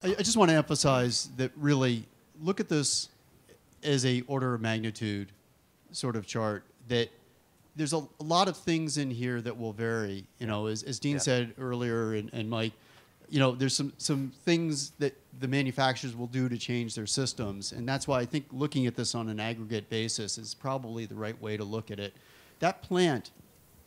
I just want to emphasize that really look at this as a order of magnitude sort of chart, that there's a lot of things in here that will vary. You know, as Dean said earlier, and Mike, you know, there's some things that the manufacturers will do to change their systems, and that's why I think looking at this on an aggregate basis is probably the right way to look at it. That plant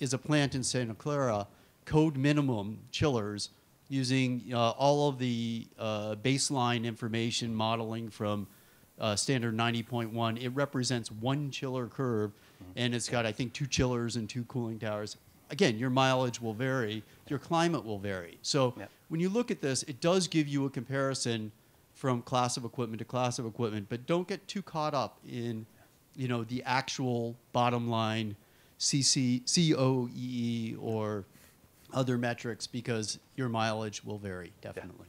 is a plant in Santa Clara, code minimum chillers, using all of the baseline information modeling from standard 90.1. It represents one chiller curve, and it's got, I think, 2 chillers and 2 cooling towers. Again, your mileage will vary, your climate will vary. So when you look at this, it does give you a comparison from class of equipment to class of equipment, but don't get too caught up in, you know, the actual bottom line COEE or other metrics, because your mileage will vary, definitely.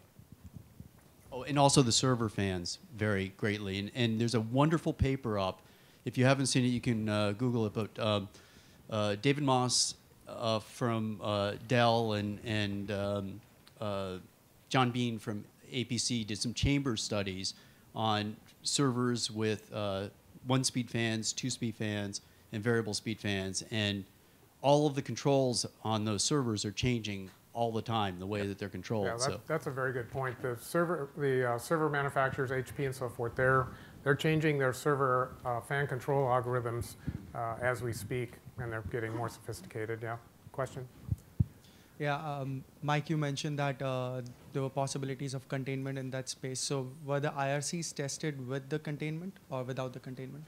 Oh, and also the server fans vary greatly. And there's a wonderful paper up. If you haven't seen it, you can Google it. But David Moss from Dell and John Bean from APC did some chamber studies on servers with 1-speed fans, 2-speed fans, and variable speed fans. And all of the controls on those servers are changing all the time, the way that they're controlled. Yeah, that's a very good point. The server manufacturers, HP and so forth, they're changing their server fan control algorithms as we speak, and they're getting more sophisticated. Yeah, question? Yeah, Mike, you mentioned that there were possibilities of containment in that space. So were the IRCs tested with the containment or without the containment?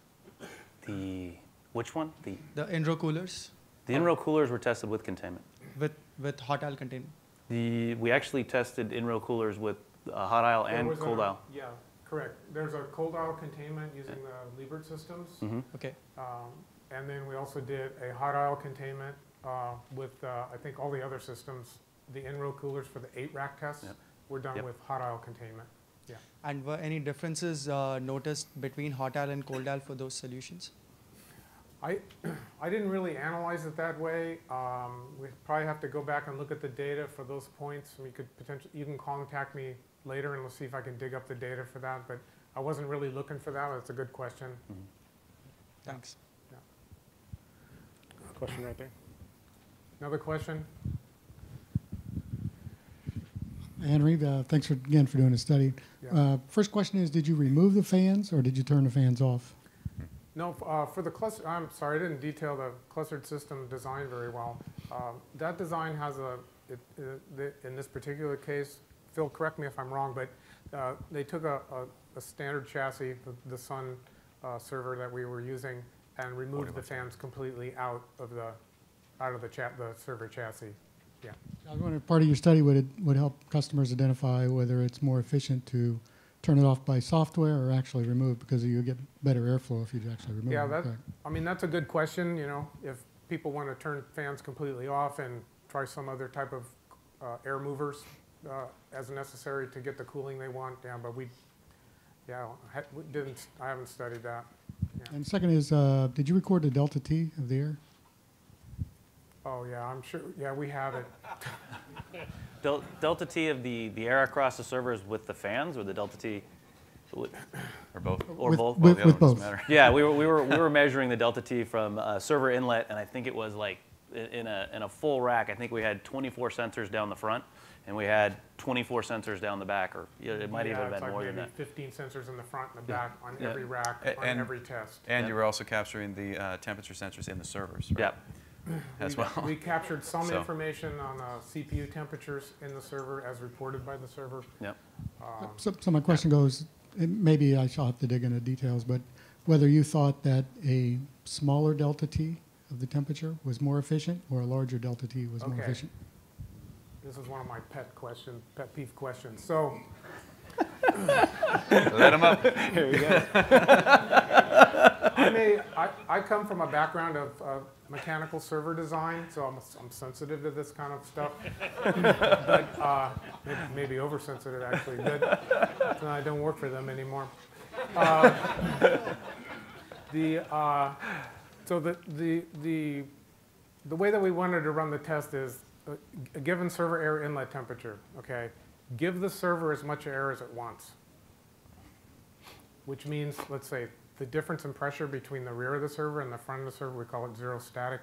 Which one? The in-row coolers. The in-row coolers were tested with containment. With hot aisle containment. We actually tested in-row coolers with hot aisle and cold aisle. Yeah, correct. There's a cold aisle containment using the Liebert systems. Okay. And then we also did a hot aisle containment with, I think, all the other systems. The in-row coolers for the 8-rack tests were done with hot aisle containment. Yeah. And were any differences noticed between hot aisle and cold aisle for those solutions? I didn't really analyze it that way. We probably have to go back and look at the data for those points. We could potentially, you can contact me later and we'll see if I can dig up the data for that. But I wasn't really looking for that. That's a good question. Thanks. Yeah. Question right there. Another question? Henry, thanks again for doing the study. Yeah. First question is, did you remove the fans or did you turn the fans off? No, for the cluster, I'm sorry, I didn't detail the clustered system design very well. That design has in this particular case, Phil, correct me if I'm wrong, but they took a standard chassis, the Sun server that we were using, and removed the fans completely out of the server chassis. Yeah. I was wondering, part of your study would help customers identify whether it's more efficient to turn it off by software or actually remove, because you get better airflow if you actually remove it. Yeah, I mean, that's a good question. You know, if people want to turn fans completely off and try some other type of air movers as necessary to get the cooling they want, but I haven't studied that. Yeah. And second is, did you record the delta T of the air? Oh yeah, I'm sure. Yeah, we have it. Delta T of the air across the servers with the fans, or the Delta T, or both, or both. With both. Yeah, we were measuring the Delta T from server inlet, and I think it was like in a full rack. I think we had 24 sensors down the front, and we had 24 sensors down the back, or it might even have been more than that. 15 sensors in the front and the back on every rack on every test. And you were also capturing the temperature sensors in the servers, right? Yeah. As well. We captured some information on CPU temperatures in the server as reported by the server. Yep. So my question goes, and maybe I shall have to dig into details, but whether you thought that a smaller delta T of the temperature was more efficient or a larger delta T was more efficient? This is one of my pet peeve questions. So, let him up. Here you go. I come from a background of mechanical server design, so I'm sensitive to this kind of stuff. But maybe oversensitive actually. But I don't work for them anymore. So the way that we wanted to run the test is a given server air inlet temperature. Okay, give the server as much air as it wants, which means, let's say, the difference in pressure between the rear of the server and the front of the server, we call it zero static,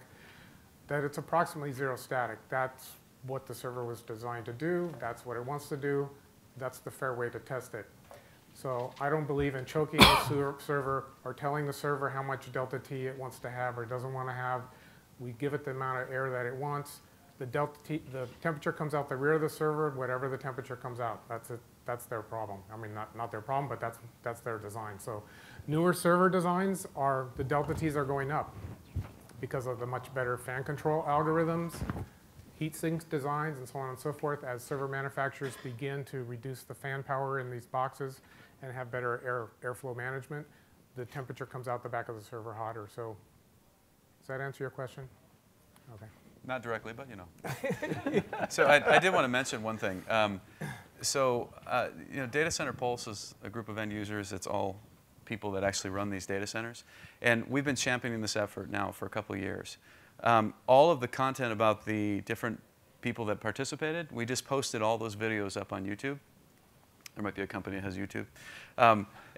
that it's approximately zero static. That's what the server was designed to do. That's what it wants to do. That's the fair way to test it. So I don't believe in choking the server or telling the server how much delta T it wants to have or doesn't want to have. We give it the amount of air that it wants. The delta T, the temperature comes out the rear of the server, whatever the temperature comes out. That's it. That's their problem. I mean, not their problem, but that's their design. So newer server designs are, the delta T's are going up because of the much better fan control algorithms, heat sink designs, and so on and so forth. As server manufacturers begin to reduce the fan power in these boxes and have better airflow management, the temperature comes out the back of the server hotter. So does that answer your question? Okay. Not directly, but you know. So I did want to mention one thing. You know, Data Center Pulse is a group of end users. It's all people that actually run these data centers. And we've been championing this effort now for a couple of years. All of the content about the different people that participated, we just posted all those videos up on YouTube. There might be a company that has YouTube.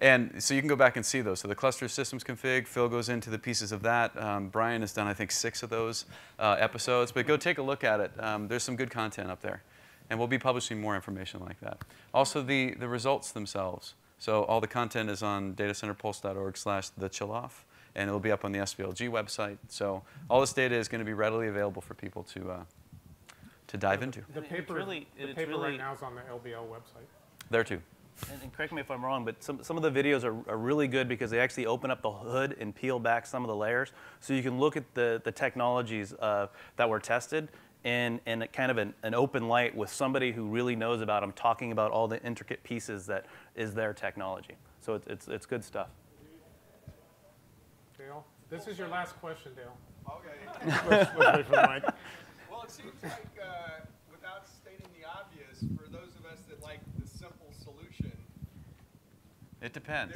And so you can go back and see those. So the cluster systems config, Phil goes into the pieces of that. Brian has done, I think, 6 of those episodes. But go take a look at it. There's some good content up there. And we'll be publishing more information like that. Also, the results themselves. So all the content is on datacenterpulse.org/thechilloff. And it'll be up on the SVLG website. So all this data is going to be readily available for people to dive into. The paper, right now is on the LBL website. There too. And correct me if I'm wrong, but some of the videos are really good because they actually open up the hood and peel back some of the layers. So you can look at the technologies that were tested in kind of an open light with somebody who really knows about them, talking about all the intricate pieces that is their technology. So it's good stuff. Dale, this is your last question, Dale. Okay. Let's wait for the mic. Well, it seems like, without stating the obvious, for those of us that like the simple solution, It depends.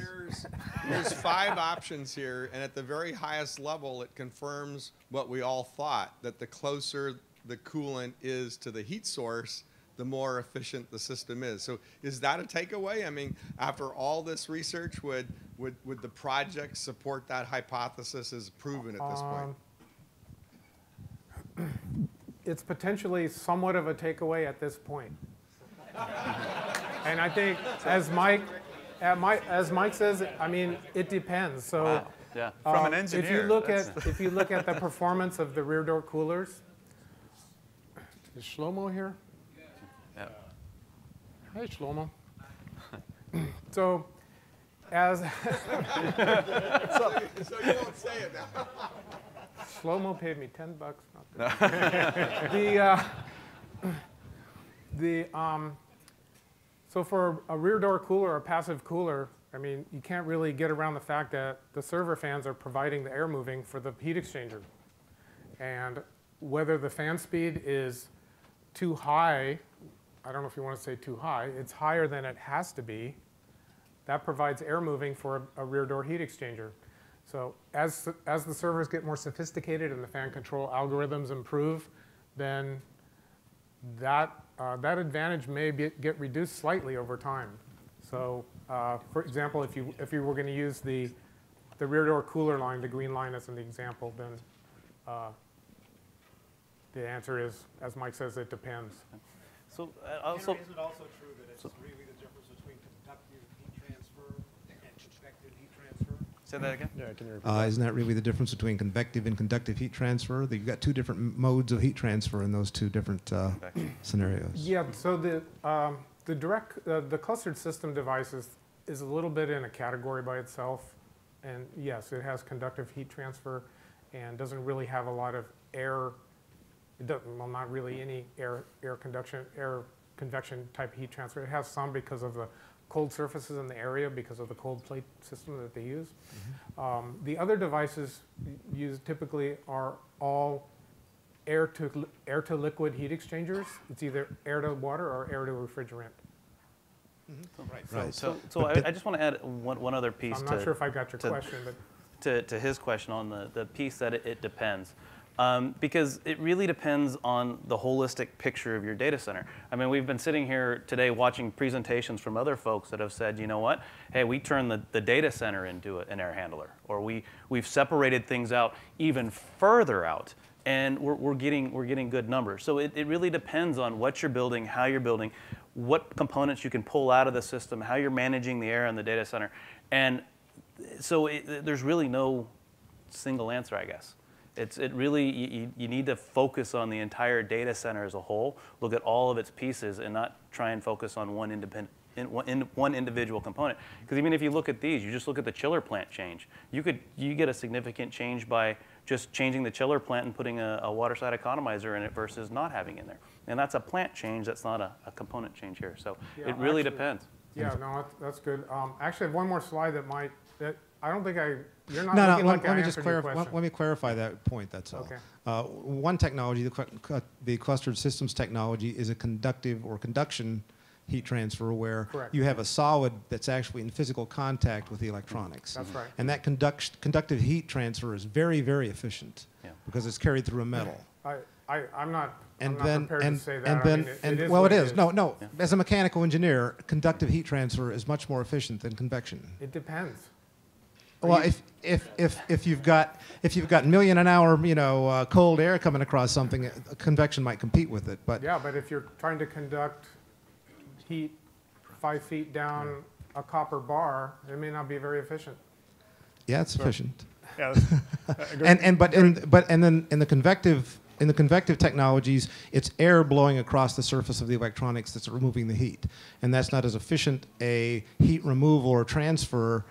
there's 5 options here, and at the very highest level, it confirms what we all thought, that the closer the coolant is to the heat source, the more efficient the system is. So is that a takeaway? I mean, after all this research, would the project support that hypothesis as proven at this point? It's potentially somewhat of a takeaway at this point. And I think, as Mike says, I mean, it depends. So, Wow. Yeah. From an engineer, if you look at the performance of the rear door coolers, is Shlomo here? Yeah. Hey, Shlomo. So, as So you won't say it now. Shlomo paid me $10. So for a rear door cooler or a passive cooler, I mean, you can't really get around the fact that the server fans are providing the air moving for the heat exchanger. And whether the fan speed is too high, I don't know if you want to say too high, it's higher than it has to be, that provides air moving for a rear door heat exchanger. So as the servers get more sophisticated and the fan control algorithms improve, then that advantage may get reduced slightly over time. So for example, if you were going to use the rear door cooler line, the green line as an example, then the answer is, as Mike says, it depends. So Henry, is it also true that it's really the difference between conductive heat transfer and convective heat transfer? Say that again? Yeah, can you repeat Isn't that really the difference between convective and conductive heat transfer? You've got 2 different modes of heat transfer in those 2 different scenarios. Yeah, so the clustered system devices is a little bit in a category by itself. And yes, it has conductive heat transfer and doesn't really have a lot of air. It doesn't, well, not really any air convection type heat transfer. It has some because of the cold surfaces in the area because of the cold plate system that they use. Mm-hmm. The other devices used typically are all air to liquid heat exchangers. It's either air to water or air to refrigerant. Mm-hmm. Right. So I just want to add one other piece. I'm not sure if I got your question, but to his question on the piece that it depends. Because it really depends on the holistic picture of your data center. I mean, we've been sitting here today watching presentations from other folks that have said, you know what, hey, we turned the data center into an air handler, or we've separated things out even further out, and we're getting good numbers. So it really depends on what you're building, how you're building, what components you can pull out of the system, how you're managing the air in the data center. And so there's really no single answer, I guess. It really, you need to focus on the entire data center as a whole, look at all of its pieces, and not try and focus on one individual component. Because even if you look at these, you just look at the chiller plant change. You get a significant change by just changing the chiller plant and putting a water side economizer in it versus not having in there. And that's a plant change, that's not a component change here. So Yeah, it really actually- depends. Yeah, no, that's good. Actually, I have one more slide that I don't think you're not No, looking no, like I let me just answered your clarify. question. Let me clarify that point. That's all. Okay. One technology, the clustered systems technology, is a conductive or conduction heat transfer where Correct. you have a solid that's actually in physical contact with the electronics. That's right. And that conductive heat transfer is very, very efficient because it's carried through a metal. I'm not And prepared to say that. It is well, what it is. No, no. Yeah. As a mechanical engineer, conductive heat transfer is much more efficient than convection. It depends. Well, if you've got million an hour, cold air coming across something, convection might compete with it. But Yeah, but if you're trying to conduct heat 5 feet down a copper bar, it may not be very efficient. yeah, it's efficient. Yeah, But then in the convective technologies, it's air blowing across the surface of the electronics that's removing the heat, and that's not as efficient a heat removal or transfer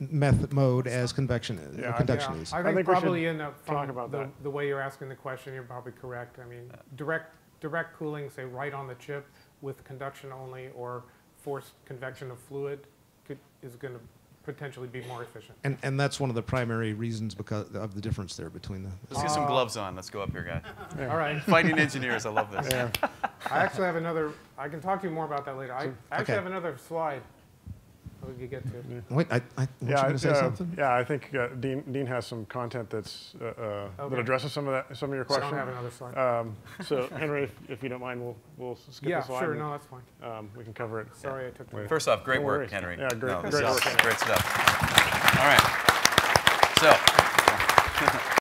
mode as convection is. Yeah, or conduction is. I think think we should probably talk about that. the way you're asking the question, you're probably correct. I mean, direct cooling, say right on the chip with conduction only, or forced convection of fluid is going to potentially be more efficient. And that's one of the primary reasons because of the difference there between the. Let's get some gloves on. Let's go up here, guys. All right. Fighting engineers, I love this. yeah. I actually have another, I can talk to you more about that later. I actually Okay. have another slide that we could get to. Wait, weren't you going to say something? Yeah, I think Dean has some content that's that addresses some of your I questions. don't have another slide. So Henry, if you don't mind, we'll skip Yeah, the slide. sure, and, no, that's fine. we can cover it. Sorry I took that. First off, great No work, worries. Henry. Yeah, great- No, great this is work, awesome. Henry. Great stuff. All right. So.